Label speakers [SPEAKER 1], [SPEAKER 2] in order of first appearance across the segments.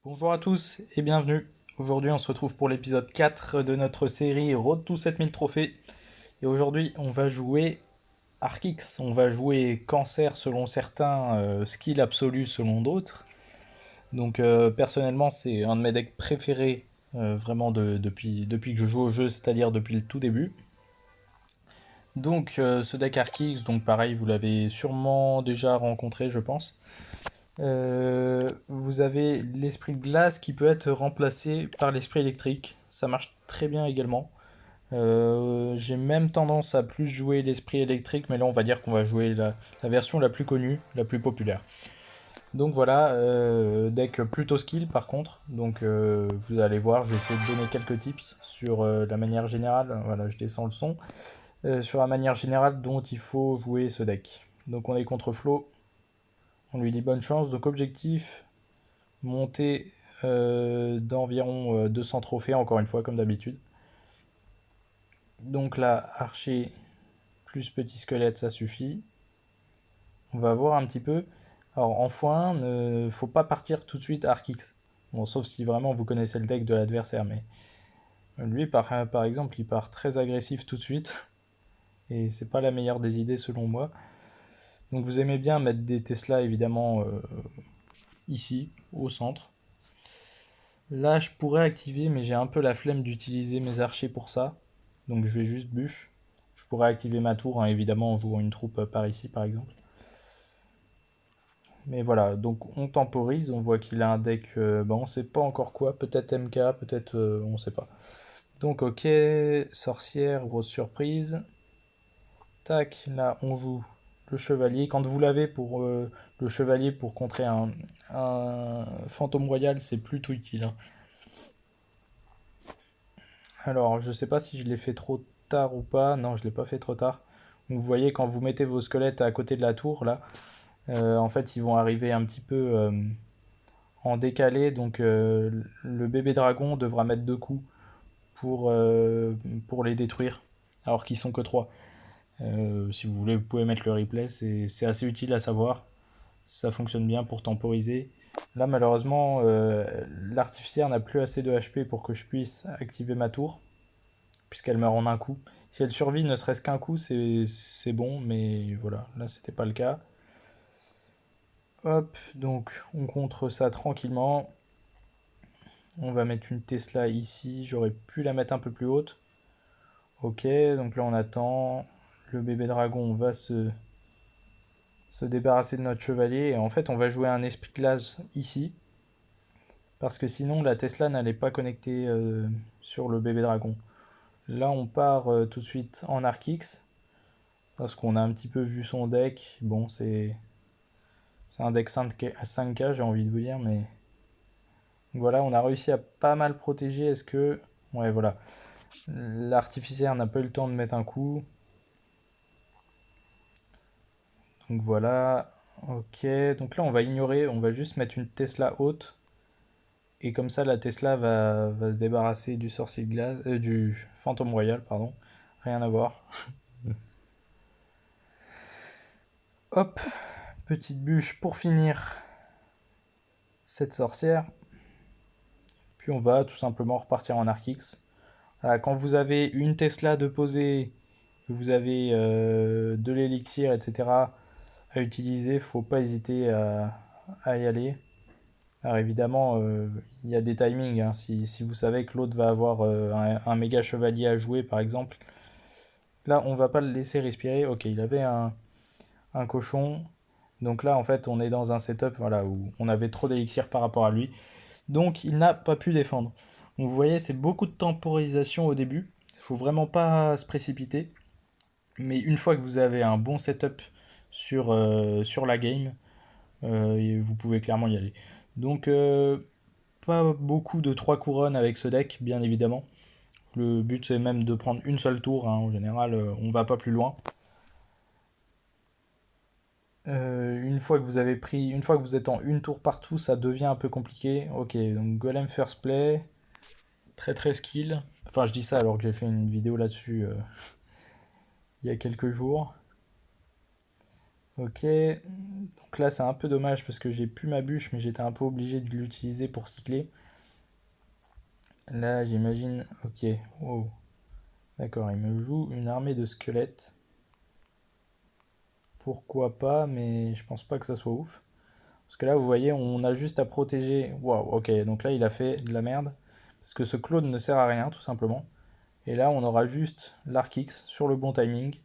[SPEAKER 1] Bonjour à tous et bienvenue. Aujourd'hui, on se retrouve pour l'épisode 4 de notre série Road to 7000 trophées. Et aujourd'hui, on va jouer Arkix. On va jouer Cancer selon certains, Skill absolu selon d'autres. Donc, personnellement, c'est un de mes decks préférés vraiment depuis que je joue au jeu, c'est-à-dire depuis le tout début. Donc, ce deck Arkix, donc pareil, vous l'avez sûrement déjà rencontré, je pense. Vous avez l'esprit de glace qui peut être remplacé par l'esprit électrique. Ça marche très bien également. J'ai même tendance à plus jouer l'esprit électrique, mais là on va dire qu'on va jouer la version la plus connue, la plus populaire. Donc voilà, deck plutôt skill par contre. Donc vous allez voir, je vais essayer de donner quelques tips sur la manière générale. Voilà, je descends le son. Sur la manière générale dont il faut jouer ce deck. Donc on est contre Flo. On lui dit bonne chance. Donc objectif, monter d'environ 200 trophées, encore une fois, comme d'habitude. Donc là, archer plus petit squelette, ça suffit. On va voir un petit peu. Alors, en x1, ne faut pas partir tout de suite Arkix. Bon, sauf si vraiment vous connaissez le deck de l'adversaire, mais lui, par exemple, il part très agressif tout de suite. Et c'est pas la meilleure des idées selon moi. Donc vous aimez bien mettre des Tesla évidemment ici, au centre. Là, je pourrais activer, mais j'ai un peu la flemme d'utiliser mes archers pour ça. Donc je vais juste bûche. Je pourrais activer ma tour, hein, évidemment, en jouant une troupe par ici, par exemple. Mais voilà, donc on temporise, on voit qu'il a un deck, on sait pas encore quoi, peut-être MK, peut-être on sait pas. Donc ok, sorcière, grosse surprise. Tac, là on joue le chevalier. Quand vous l'avez pour le chevalier pour contrer un fantôme royal, c'est plutôt utile, hein. Alors, je sais pas si je l'ai fait trop tard ou pas. Non, je l'ai pas fait trop tard. Vous voyez, quand vous mettez vos squelettes à côté de la tour, là, en fait, ils vont arriver un petit peu en décalé. Donc, le bébé dragon devra mettre 2 coups pour les détruire, alors qu'ils sont que 3. Si vous voulez, vous pouvez mettre le replay. C'est assez utile à savoir. Ça fonctionne bien pour temporiser. Là, malheureusement, l'artificière n'a plus assez de HP pour que je puisse activer ma tour, puisqu'elle meurt en un coup. Si elle survit ne serait-ce qu'un coup, c'est bon, mais voilà, là c'était pas le cas. Hop, donc on contre ça tranquillement. On va mettre une Tesla ici, j'aurais pu la mettre un peu plus haute. Ok, donc là on attend. Le bébé dragon va se débarrasser de notre chevalier. Et en fait, on va jouer un esprit de glace ici, parce que sinon la Tesla n'allait pas connecter sur le bébé dragon. Là, on part tout de suite en Arkix, parce qu'on a un petit peu vu son deck. Bon, c'est un deck 5K, j'ai envie de vous dire, mais voilà, on a réussi à pas mal protéger. Est-ce que... Ouais, voilà. L'artificière n'a pas eu le temps de mettre un coup. Donc voilà. Ok, donc là, on va ignorer, on va juste mettre une Tesla haute. Et comme ça, la Tesla va se débarrasser du sorcier de glace, du fantôme royal, pardon. Rien à voir. Hop, petite bûche pour finir cette sorcière. Puis on va tout simplement repartir en Arkix. Voilà, quand vous avez une Tesla de posée, que vous avez de l'élixir, etc. à utiliser, faut pas hésiter à y aller. Alors évidemment, il y a des timings, hein. Si vous savez que l'autre va avoir un méga chevalier à jouer, par exemple, là on va pas le laisser respirer. Ok, il avait un cochon. Donc là, en fait, on est dans un setup, voilà, où on avait trop d'élixir par rapport à lui. Donc il n'a pas pu défendre. Donc vous voyez, c'est beaucoup de temporisation au début. Il faut vraiment pas se précipiter. Mais une fois que vous avez un bon setup sur la game, vous pouvez clairement y aller. Donc pas beaucoup de 3 couronnes avec ce deck, bien évidemment. Le but c'est même de prendre une seule tour, hein. En général, on va pas plus loin. Une fois que vous êtes en une tour partout, ça devient un peu compliqué. Ok, donc Golem First Play, très très skill. Enfin, je dis ça alors que j'ai fait une vidéo là-dessus il y a quelques jours. Ok, donc là c'est un peu dommage parce que j'ai plus ma bûche, mais j'étais un peu obligé de l'utiliser pour cycler. Là j'imagine, ok, wow, d'accord, il me joue une armée de squelettes. Pourquoi pas, mais je pense pas que ça soit ouf. Parce que là vous voyez, on a juste à protéger. Waouh, ok, donc là il a fait de la merde. Parce que ce clone ne sert à rien, tout simplement. Et là on aura juste l'Arc X sur le bon timing.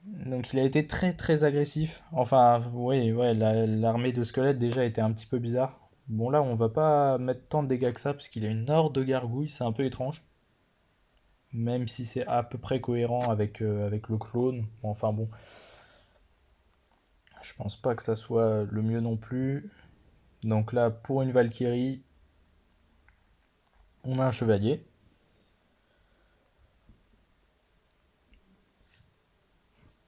[SPEAKER 1] Donc il a été très très agressif. Enfin, oui, ouais, l'armée de squelettes déjà était un petit peu bizarre. Bon là, on va pas mettre tant de dégâts que ça parce qu'il a une horde de gargouilles, c'est un peu étrange. Même si c'est à peu près cohérent avec le clone. Bon, enfin bon, je pense pas que ça soit le mieux non plus. Donc là, pour une Valkyrie, on a un chevalier.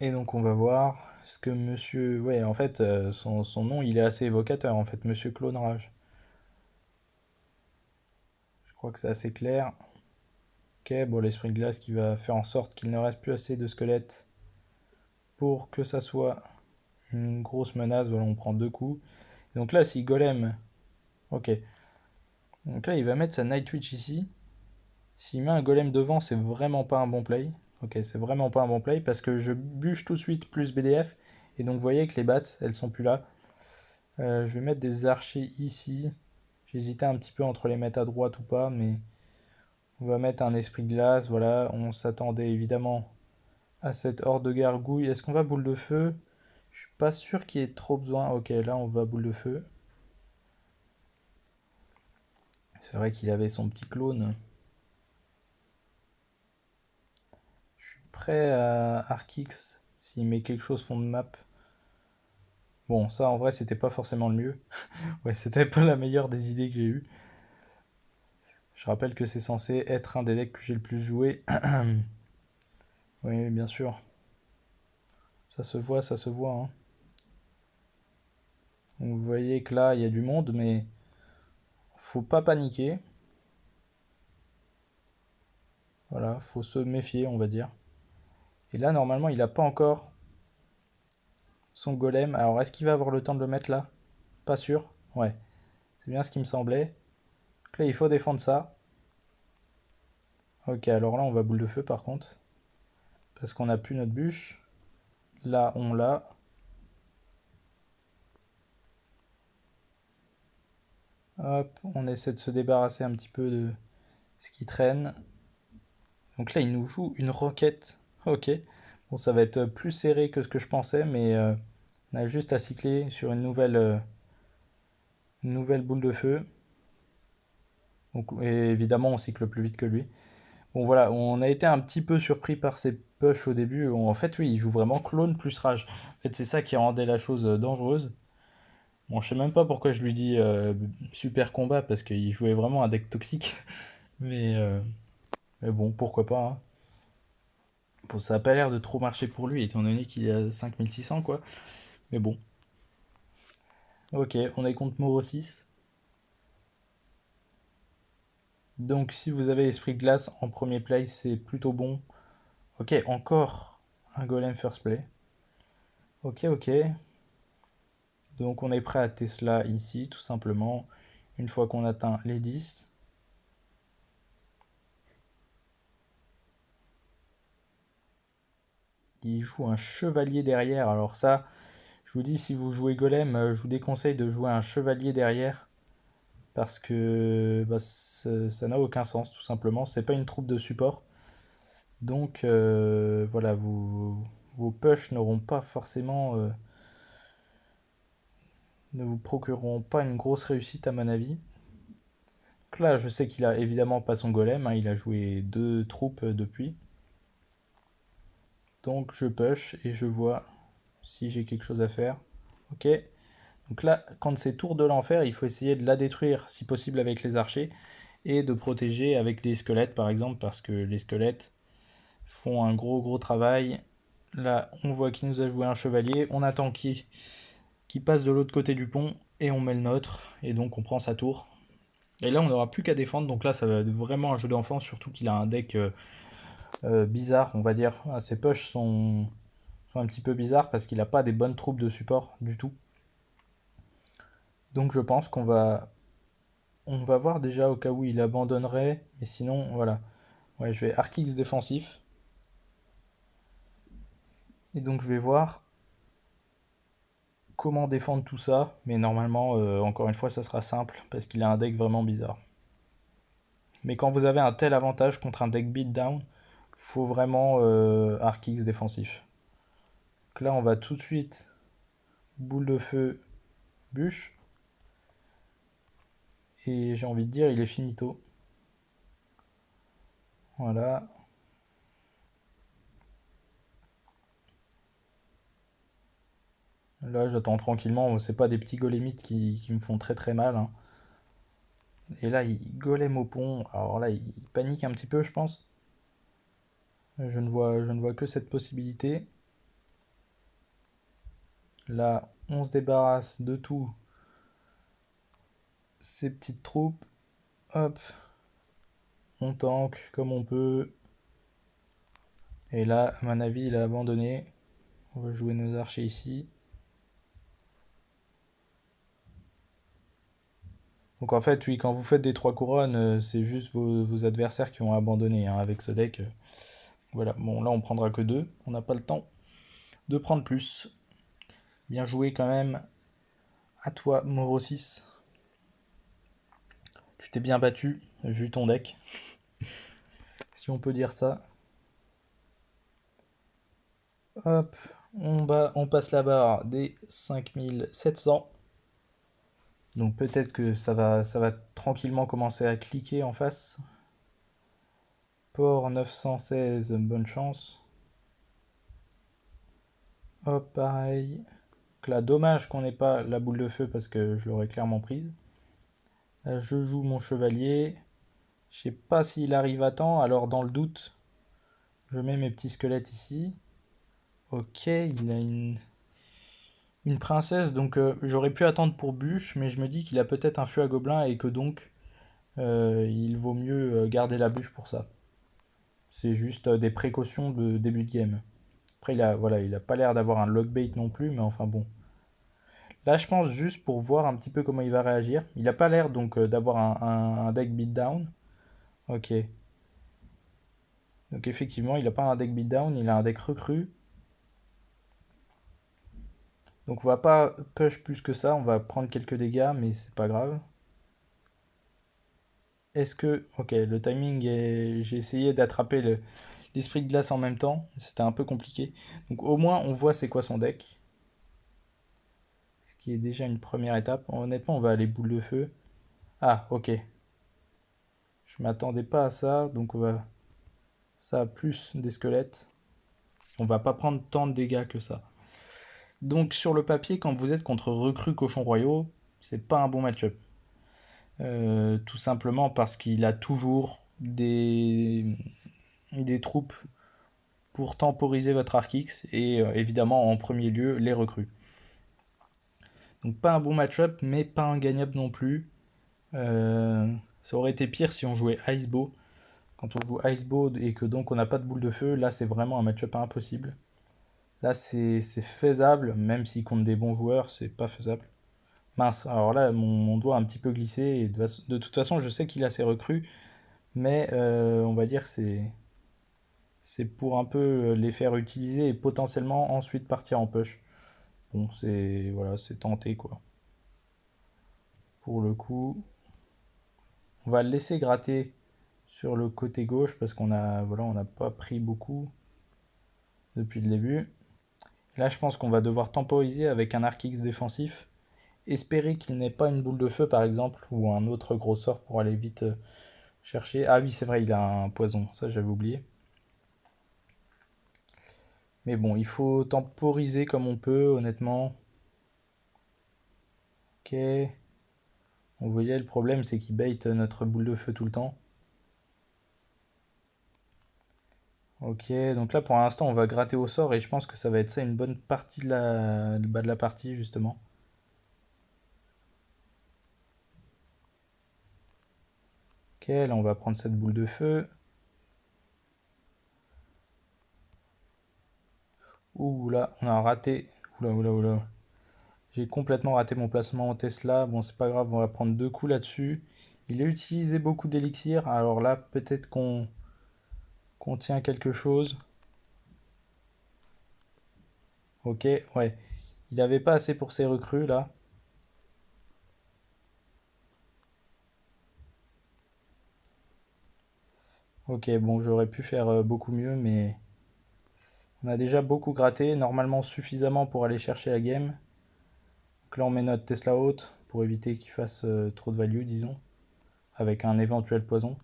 [SPEAKER 1] Et donc on va voir ce que monsieur... Ouais, en fait, son nom, il est assez évocateur, en fait, monsieur Clone Rage. Je crois que c'est assez clair. Ok, bon, l'esprit de glace qui va faire en sorte qu'il ne reste plus assez de squelettes pour que ça soit une grosse menace. Voilà, on prend deux coups. Donc là, si Golem. Ok. Donc là, il va mettre sa Night Witch ici. S'il met un Golem devant, c'est vraiment pas un bon play. Ok, c'est vraiment pas un bon play parce que je bûche tout de suite plus BDF. Et donc, vous voyez que les bats, elles sont plus là. Je vais mettre des archers ici. J'hésitais un petit peu entre les mettre à droite ou pas, mais on va mettre un esprit de glace. Voilà, on s'attendait évidemment à cette horde de gargouilles. Est-ce qu'on va boule de feu? Je suis pas sûr qu'il y ait trop besoin. Ok, là on va boule de feu. C'est vrai qu'il avait son petit clone. Je suis prêt à Arkix s'il met quelque chose fond de map. Bon, ça en vrai c'était pas forcément le mieux. Ouais, c'était pas la meilleure des idées que j'ai eues. Je rappelle que c'est censé être un des decks que j'ai le plus joué. Oui, bien sûr. Ça se voit, ça se voit, hein. Donc, vous voyez que là il y a du monde, mais faut pas paniquer. Voilà, faut se méfier, on va dire. Et là, normalement, il n'a pas encore son golem. Alors, est-ce qu'il va avoir le temps de le mettre là? Pas sûr. Ouais, c'est bien ce qui me semblait. Donc là, il faut défendre ça. Ok, alors là, on va boule de feu par contre. Parce qu'on n'a plus notre bûche. Là, on l'a. Hop, on essaie de se débarrasser un petit peu de ce qui traîne. Donc là, il nous joue une roquette. Ok. Bon, ça va être plus serré que ce que je pensais, mais on a juste à cycler sur une nouvelle boule de feu. Donc, et évidemment, on cycle plus vite que lui. Bon voilà, on a été un petit peu surpris par ses pushs au début. En fait, oui, il joue vraiment clone plus rage. En fait, c'est ça qui rendait la chose dangereuse. Bon, je sais même pas pourquoi je lui dis super combat, parce qu'il jouait vraiment un deck toxique. Mais, euh, mais bon, pourquoi pas, hein. Bon, ça a pas l'air de trop marcher pour lui, étant donné qu'il est à 5600, quoi. Mais bon. Ok, on est contre Moro 6. Donc, si vous avez Esprit Glace en premier play, c'est plutôt bon. Ok, encore un Golem first play. Ok, ok. Donc on est prêt à Tesla ici, tout simplement, une fois qu'on atteint les 10. Il joue un chevalier derrière. Alors ça, je vous dis, si vous jouez golem, je vous déconseille de jouer un chevalier derrière. Parce que bah, ça n'a aucun sens, tout simplement. C'est pas une troupe de support. Donc voilà, vos push n'auront pas forcément... ne vous procureront pas une grosse réussite à mon avis. Donc là, je sais qu'il a évidemment pas son golem, hein, il a joué deux troupes depuis. Donc je push et je vois si j'ai quelque chose à faire. Ok. Donc là, quand c'est tour de l'enfer, il faut essayer de la détruire si possible avec les archers et de protéger avec des squelettes par exemple parce que les squelettes font un gros travail. Là, on voit qu'il nous a joué un chevalier. On attend qu'il passe de l'autre côté du pont et on met le nôtre et donc on prend sa tour. Et là, on n'aura plus qu'à défendre. Donc là, ça va être vraiment un jeu d'enfant, surtout qu'il a un deck bizarre, on va dire. Ah, ses push sont un petit peu bizarres parce qu'il n'a pas des bonnes troupes de support du tout. Donc je pense on va voir déjà au cas où il abandonnerait. Mais sinon, voilà. Ouais, je vais Arc X défensif. Et donc je vais voir comment défendre tout ça. Mais normalement, encore une fois, ça sera simple parce qu'il a un deck vraiment bizarre. Mais quand vous avez un tel avantage contre un deck beatdown, faut vraiment Arc X défensif. Donc là, on va tout de suite boule de feu, bûche. Et j'ai envie de dire, il est finito. Voilà. Là, j'attends tranquillement. C'est pas des petits golémites qui me font très très mal, hein. Et là, il golem au pont. Alors là, il panique un petit peu, je pense. Je ne vois que cette possibilité. Là, on se débarrasse de tout ces petites troupes. Hop, on tank comme on peut. Et là, à mon avis, il a abandonné. On va jouer nos archers ici. Donc en fait, oui, quand vous faites des 3 couronnes, c'est juste vos adversaires qui ont abandonné, hein, avec ce deck. Voilà, bon là on prendra que 2. On n'a pas le temps de prendre plus. Bien joué quand même. À toi, Moro 6. Tu t'es bien battu, vu ton deck, si on peut dire ça. Hop, on passe la barre des 5700. Donc peut-être que ça va tranquillement commencer à cliquer en face. Port 916, bonne chance. Hop, pareil. Donc là, dommage qu'on n'ait pas la boule de feu parce que je l'aurais clairement prise. Là, je joue mon chevalier. Je sais pas s'il arrive à temps, alors dans le doute, je mets mes petits squelettes ici. Ok, il a une princesse, donc j'aurais pu attendre pour bûche, mais je me dis qu'il a peut-être un feu à gobelin et que donc il vaut mieux garder la bûche pour ça. C'est juste des précautions de début de game. Après, voilà, il a pas l'air d'avoir un lockbait non plus, mais enfin bon. Là, je pense juste pour voir un petit peu comment il va réagir. Il a pas l'air donc d'avoir un deck beatdown. Ok. Donc effectivement, il a pas un deck beatdown, il a un deck recru. Donc on va pas push plus que ça, on va prendre quelques dégâts, mais c'est pas grave. Est-ce que... Ok, le timing est... J'ai essayé d'attraper l'esprit de glace en même temps, c'était un peu compliqué. Donc au moins on voit c'est quoi son deck. Ce qui est déjà une première étape. Honnêtement, on va aller boule de feu. Ah, ok. Je m'attendais pas à ça, donc on va... Ça a plus des squelettes. On va pas prendre tant de dégâts que ça. Donc sur le papier, quand vous êtes contre recrues cochons royaux, c'est pas un bon match-up. Tout simplement parce qu'il a toujours des troupes pour temporiser votre Arc-X et évidemment en premier lieu les recrues. Donc pas un bon match-up mais pas un gagnable non plus. Ça aurait été pire si on jouait Icebow. Quand on joue Icebow et que donc on n'a pas de boule de feu, là c'est vraiment un match-up impossible. Là c'est faisable, même si contre des bons joueurs c'est pas faisable. Mince, alors là mon doigt a un petit peu glissé et de toute façon je sais qu'il a ses recrues, mais on va dire que c'est pour un peu les faire utiliser et potentiellement ensuite partir en push. Bon, c'est voilà, c'est tenté quoi. Pour le coup, on va le laisser gratter sur le côté gauche parce qu'on a voilà, on n'a pas pris beaucoup depuis le début. Là, je pense qu'on va devoir temporiser avec un arc X défensif. Espérer qu'il n'ait pas une boule de feu par exemple ou un autre gros sort pour aller vite chercher. Ah oui, c'est vrai, il a un poison, ça j'avais oublié. Mais bon, il faut temporiser comme on peut, honnêtement. Ok. Vous voyez, le problème, c'est qu'il bait notre boule de feu tout le temps. Ok, donc là, pour l'instant, on va gratter au sort et je pense que ça va être ça une bonne partie le bas de la partie, justement. Ok, là, on va prendre cette boule de feu. Ouh là, on a raté. Oula, oula, oula. J'ai complètement raté mon placement en Tesla. Bon, c'est pas grave, on va prendre 2 coups là-dessus. Il a utilisé beaucoup d'élixir. Alors là, peut-être qu'on tient quelque chose. Ok, ouais. Il avait pas assez pour ses recrues là. Ok, bon, j'aurais pu faire beaucoup mieux, mais on a déjà beaucoup gratté. Normalement suffisamment pour aller chercher la game. Donc là, on met notre Tesla haute pour éviter qu'il fasse trop de value, disons, avec un éventuel poison.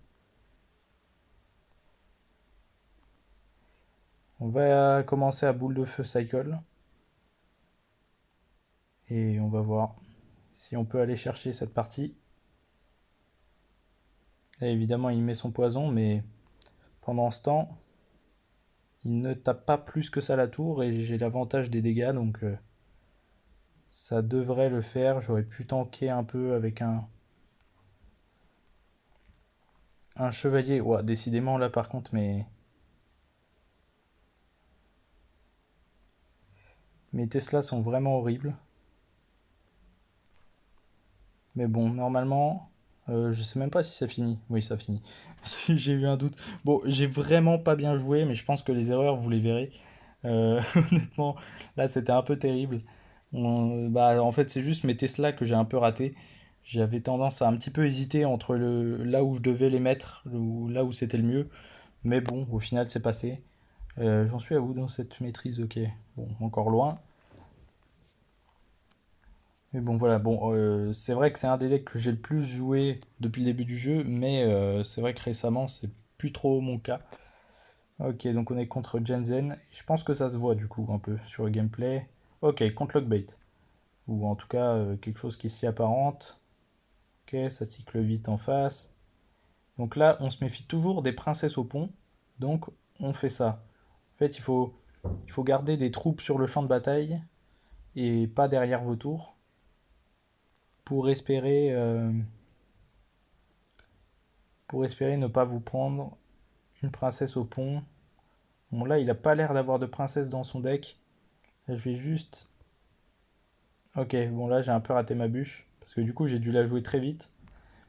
[SPEAKER 1] On va commencer à boule de feu cycle et on va voir si on peut aller chercher cette partie. Là, évidemment, il met son poison, mais pendant ce temps, il ne tape pas plus que ça la tour et j'ai l'avantage des dégâts, donc ça devrait le faire. J'aurais pu tanker un peu avec un chevalier. Ouah, décidément là par contre, mes Teslas sont vraiment horribles. Mais bon, normalement, je sais même pas si ça finit. Oui, ça finit. J'ai eu un doute. Bon, j'ai vraiment pas bien joué, mais je pense que les erreurs, vous les verrez. Honnêtement, là, c'était un peu terrible. Bah, en fait, c'est juste mes Tesla que j'ai un peu raté. J'avais tendance à un petit peu hésiter entre là où je devais les mettre, ou là où c'était le mieux. Mais bon, au final, c'est passé. J'en suis à où dans cette maîtrise? Ok. Bon, encore loin. Mais bon, voilà, bon, c'est vrai que c'est un des decks que j'ai le plus joué depuis le début du jeu, mais c'est vrai que récemment, c'est plus trop mon cas. Ok, donc on est contre Jensen. Je pense que ça se voit du coup un peu sur le gameplay. Ok, contre Lockbait. Ou en tout cas, quelque chose qui s'y apparente. Ok, ça cycle vite en face. Donc là, on se méfie toujours des princesses au pont. Donc on fait ça. En fait, il faut garder des troupes sur le champ de bataille et pas derrière vos tours pour espérer, euh, pour espérer ne pas vous prendre une princesse au pont. Bon, là, il a pas l'air d'avoir de princesse dans son deck. Là, je vais juste. Ok, bon, là, j'ai un peu raté ma bûche. Parce que du coup, j'ai dû la jouer très vite.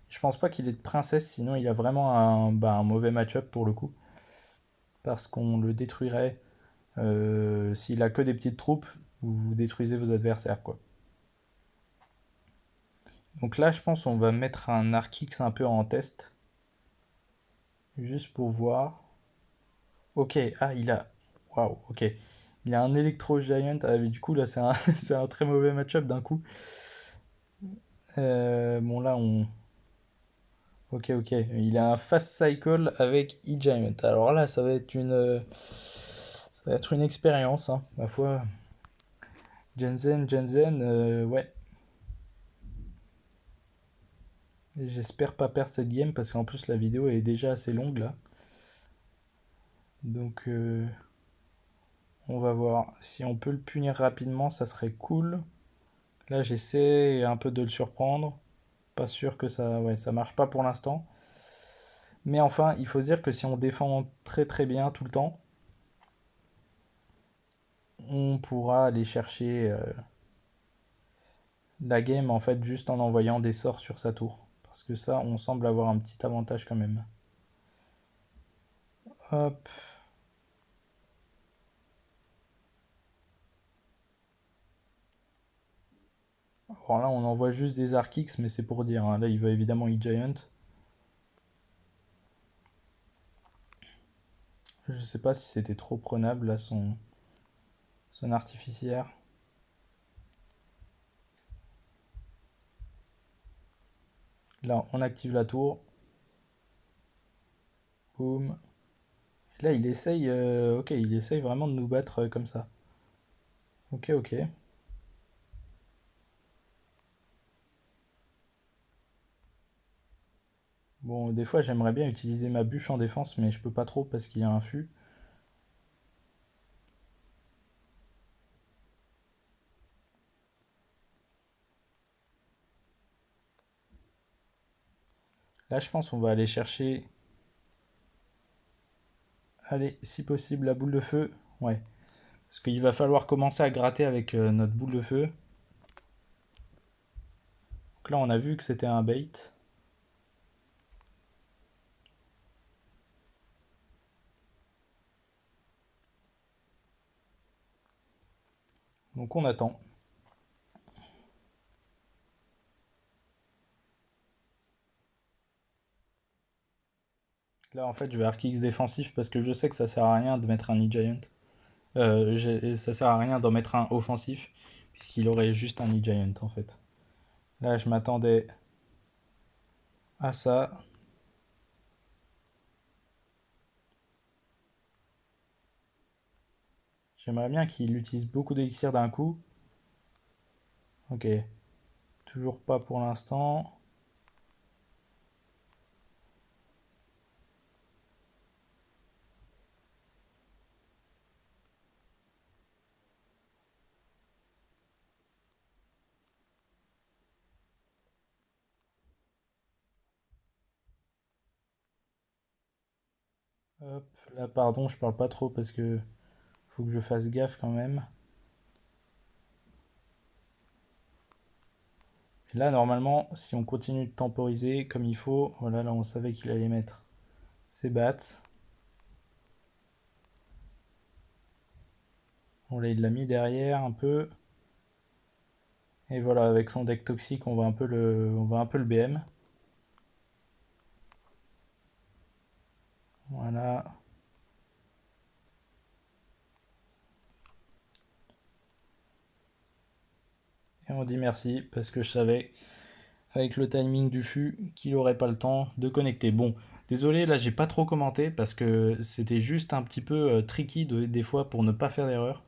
[SPEAKER 1] Je pense pas qu'il ait de princesse, sinon il a vraiment un mauvais match-up pour le coup. Parce qu'on le détruirait s'il a que des petites troupes. Vous détruisez vos adversaires, quoi. Donc là, je pense qu'on va mettre un Archix un peu en test. Juste pour voir. Ok, ah, il a. Waouh, ok. Il a un Electro Giant. Ah, mais du coup, là, c'est un, c'est un très mauvais match-up d'un coup. Bon, là, on. Ok, ok. Il a un Fast Cycle avec E-Giant. Alors là, ça va être une expérience, hein, ma foi. Jensen, ouais. J'espère pas perdre cette game parce qu'en plus, la vidéo est déjà assez longue là. Donc, on va voir. Si on peut le punir rapidement, ça serait cool. Là, j'essaie un peu de le surprendre. Pas sûr que ça, ouais, ça marche pas pour l'instant. Mais enfin, il faut se dire que si on défend très très bien tout le temps, on pourra aller chercher la game en fait juste en envoyant des sorts sur sa tour. Parce que ça, on semble avoir un petit avantage quand même. Hop. Alors là, on envoie juste des Archix, mais c'est pour dire, hein. Là, il va évidemment E-Giant. Je sais pas si c'était trop prenable, là, son artificière. Là, on active la tour. Boum. Et là, il essaye, ok, il essaye vraiment de nous battre comme ça. Ok, ok. Bon, des fois, j'aimerais bien utiliser ma bûche en défense, mais je peux pas trop parce qu'il y a un fût. Là, je pense qu'on va aller chercher, allez, si possible, la boule de feu. Ouais. Parce qu'il va falloir commencer à gratter avec notre boule de feu. Donc là, on a vu que c'était un bait. Donc on attend. Là, en fait, je vais Arc X défensif parce que je sais que ça sert à rien de mettre un E-Giant. Ça sert à rien d'en mettre un offensif, puisqu'il aurait juste un E-Giant en fait. Là, je m'attendais à ça. J'aimerais bien qu'il utilise beaucoup d'élixir d'un coup. Ok, toujours pas pour l'instant. Hop, là, pardon, je parle pas trop parce que faut que je fasse gaffe quand même. Et là, normalement, si on continue de temporiser comme il faut, voilà, là, on savait qu'il allait mettre ses bats. Bon, là, il l'a mis derrière un peu. Et voilà, avec son deck toxique, on va un peu le BM. Voilà. Et on dit merci parce que je savais, avec le timing du fût, qu'il aurait pas le temps de connecter. Bon, désolé, là j'ai pas trop commenté parce que c'était juste un petit peu tricky des fois pour ne pas faire d'erreur.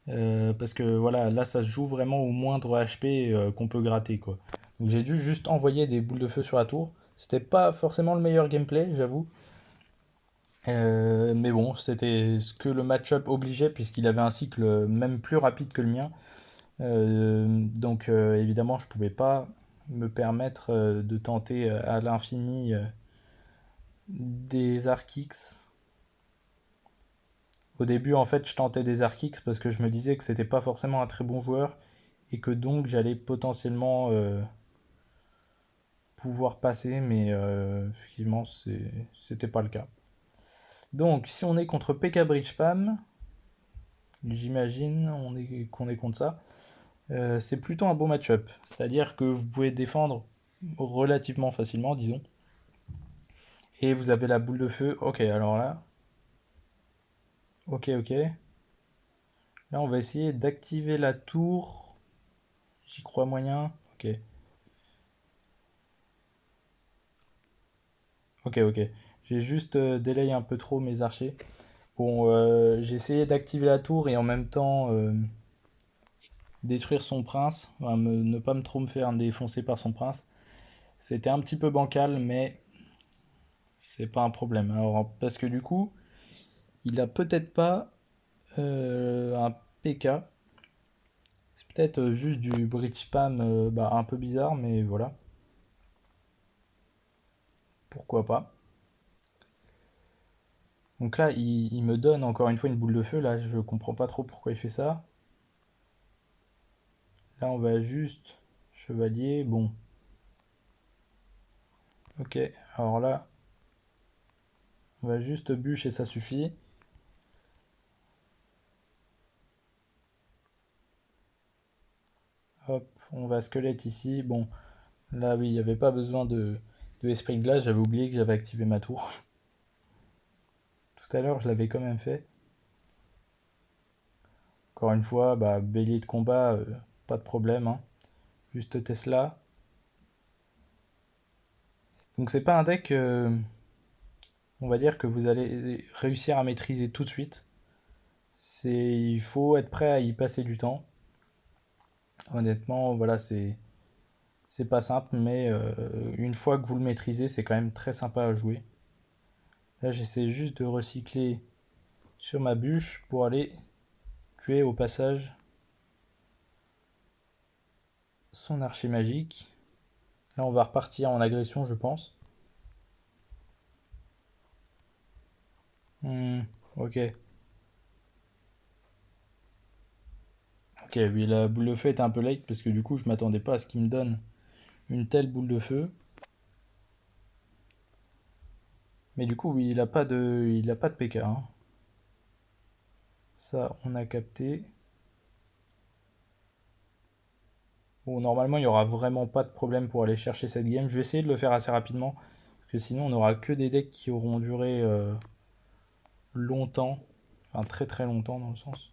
[SPEAKER 1] Parce que voilà, là ça se joue vraiment au moindre HP qu'on peut gratter quoi. Donc j'ai dû juste envoyer des boules de feu sur la tour. C'était pas forcément le meilleur gameplay, j'avoue. Mais bon, c'était ce que le match-up obligeait puisqu'il avait un cycle même plus rapide que le mien. Donc évidemment, je pouvais pas me permettre de tenter à l'infini des Arc X. Au début, en fait, je tentais des Arc X parce que je me disais que c'était pas forcément un très bon joueur et que donc j'allais potentiellement pouvoir passer, mais effectivement, c'était pas le cas. Donc, si on est contre PK Bridge Spam, j'imagine qu'on est contre ça. C'est plutôt un beau match-up. C'est-à-dire que vous pouvez défendre relativement facilement, disons. Et vous avez la boule de feu. Ok, alors là. Ok, ok. Là, on va essayer d'activer la tour. J'y crois moyen. Ok. Ok, ok. J'ai juste délayé un peu trop mes archers. Bon, j'ai essayé d'activer la tour et en même temps détruire son prince. Enfin, ne pas trop me faire défoncer par son prince. C'était un petit peu bancal, mais c'est pas un problème. Alors, parce que du coup, il a peut-être pas un PK. C'est peut-être juste du bridge spam un peu bizarre, mais voilà. Pourquoi pas. Donc là, il me donne encore une fois une boule de feu. Là, je comprends pas trop pourquoi il fait ça. Là, on va juste chevalier. Bon. Ok. Alors là, on va juste bûche et ça suffit. Hop, on va squelette ici. Bon, là, oui, il n'y avait pas besoin de esprit de glace. J'avais oublié que j'avais activé ma tour. Tout à l'heure, je l'avais quand même fait. Encore une fois, bah, bélier de combat, pas de problème, hein. Juste Tesla. Donc c'est pas un deck, on va dire, que vous allez réussir à maîtriser tout de suite. Il faut être prêt à y passer du temps. Honnêtement, voilà, c'est pas simple, mais une fois que vous le maîtrisez, c'est quand même très sympa à jouer. Là, j'essaie juste de recycler sur ma bûche pour aller tuer au passage son archer magique. Là, on va repartir en agression, je pense. Ok. Ok, oui, la boule de feu était un peu late parce que du coup, je m'attendais pas à ce qu'il me donne une telle boule de feu. Mais du coup, oui, il a pas de PK, hein. Ça, on a capté. Bon, normalement, il n'y aura vraiment pas de problème pour aller chercher cette game. Je vais essayer de le faire assez rapidement. Parce que sinon, on n'aura que des decks qui auront duré longtemps. Enfin, très très longtemps dans le sens.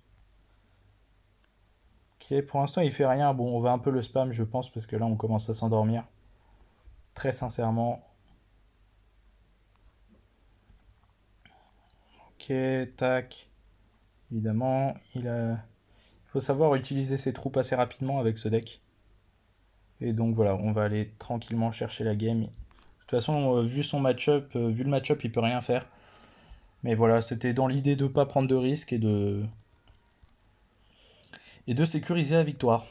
[SPEAKER 1] Ok, pour l'instant, il fait rien. Bon, on va un peu le spam, je pense, parce que là, on commence à s'endormir. Très sincèrement. Ok, tac. Évidemment, il faut savoir utiliser ses troupes assez rapidement avec ce deck. Et donc voilà, on va aller tranquillement chercher la game. De toute façon, vu son match-up, vu le match-up, il peut rien faire. Mais voilà, c'était dans l'idée de ne pas prendre de risques et de sécuriser la victoire.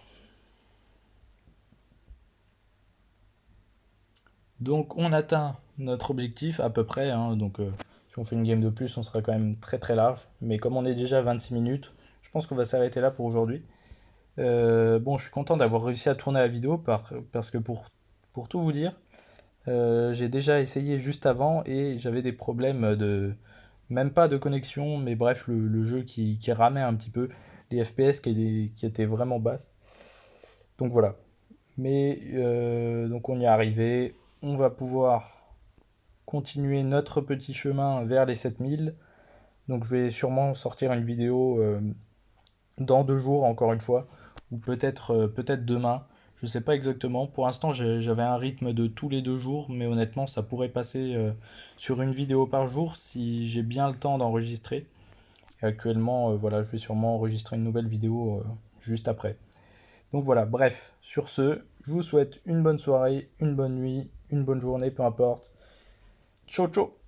[SPEAKER 1] Donc on atteint notre objectif à peu près, hein. Donc si on fait une game de plus, on sera quand même très très large. Mais comme on est déjà à 26 minutes, je pense qu'on va s'arrêter là pour aujourd'hui. Bon, je suis content d'avoir réussi à tourner la vidéo parce que pour tout vous dire, j'ai déjà essayé juste avant et j'avais des problèmes de... Même pas de connexion, mais bref, le jeu qui ramait un petit peu, les FPS qui étaient vraiment basses. Donc voilà. Mais donc on y est arrivé. On va pouvoir continuer notre petit chemin vers les 7000. Donc je vais sûrement sortir une vidéo dans 2 jours encore une fois, ou peut-être demain. Je sais pas exactement. Pour l'instant, j'avais un rythme de tous les 2 jours, mais honnêtement, ça pourrait passer sur une vidéo par jour si j'ai bien le temps d'enregistrer. Et actuellement, voilà, je vais sûrement enregistrer une nouvelle vidéo juste après. Donc voilà, bref, sur ce, je vous souhaite une bonne soirée, une bonne nuit, une bonne journée, peu importe. Ciao ciao!